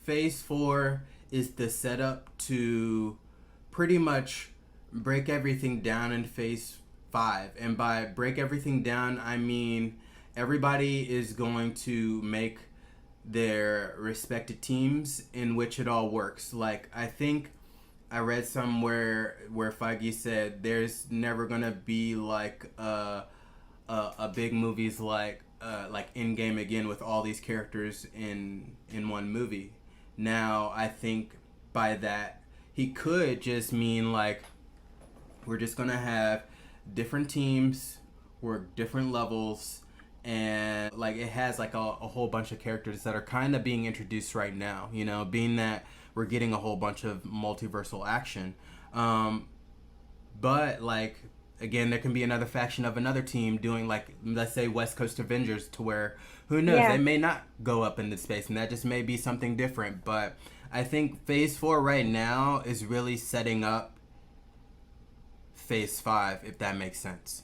Phase 4 is the setup to pretty much break everything down in Phase 5. And by break everything down, I mean everybody is going to make their respected teams in which it all works. Like, I think I read somewhere where Feige said there's never gonna be like a big movies like Endgame again with all these characters in one movie. Now I think by that he could just mean like we're just gonna have different teams, work different levels, and like it has like a whole bunch of characters that are kind of being introduced right now. You know, being that we're getting a whole bunch of multiversal action. Um, but like again, there can be another faction of another team doing like let's say West Coast Avengers to where who knows they Yeah. may not go up into space and that just may be something different. But I think Phase 4 right now is really setting up Phase 5 if that makes sense.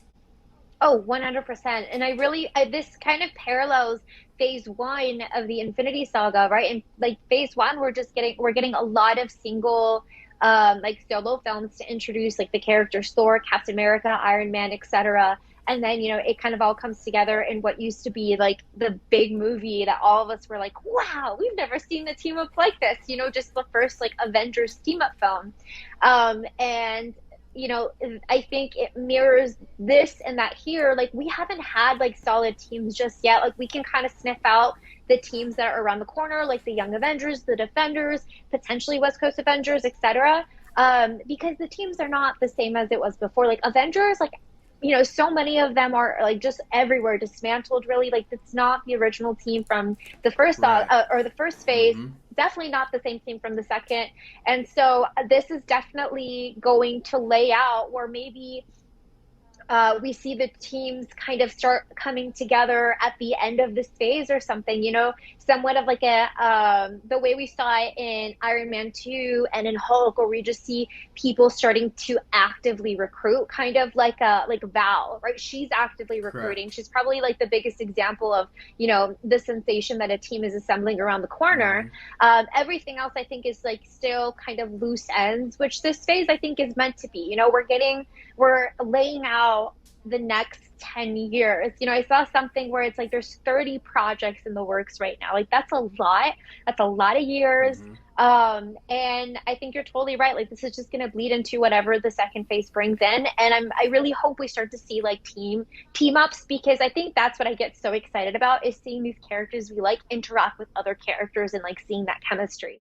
Oh, 100%. And this kind of parallels phase one of the Infinity Saga, right? And like phase one, we're getting a lot of single, like solo films to introduce like the characters Thor, Captain America, Iron Man, etc. And then, it kind of all comes together in what used to be like the big movie that all of us were like, wow, we've never seen the team up like this, just the first like Avengers team up film. And I think it mirrors this and that here. Like, we haven't had like solid teams just yet. Like, we can kind of sniff out the teams that are around the corner, like the Young Avengers, the Defenders, potentially West Coast Avengers, etc. Because the teams are not the same as it was before. Like Avengers, like so many of them are like just everywhere, dismantled. Really, like it's not the original team from the first Right. or the first phase. Mm-hmm. Definitely not the same team from the second. And so this is definitely going to lay out where maybe we see the teams kind of start coming together at the end of this phase or something, somewhat of like the way we saw it in Iron Man 2 and in Hulk, where we just see people starting to actively recruit, kind of like Val, right? She's actively recruiting. Correct. She's probably like the biggest example of, the sensation that a team is assembling around the corner. Mm-hmm. Everything else I think is like still kind of loose ends, which this phase I think is meant to be. We're laying out the next 10 years. I saw something where it's like there's 30 projects in the works right now. Like that's a lot. That's a lot of years. Mm-hmm. And I think you're totally right. Like this is just going to bleed into whatever the second phase brings in. And I really hope we start to see like team ups, because I think that's what I get so excited about, is seeing these characters we like interact with other characters and like seeing that chemistry.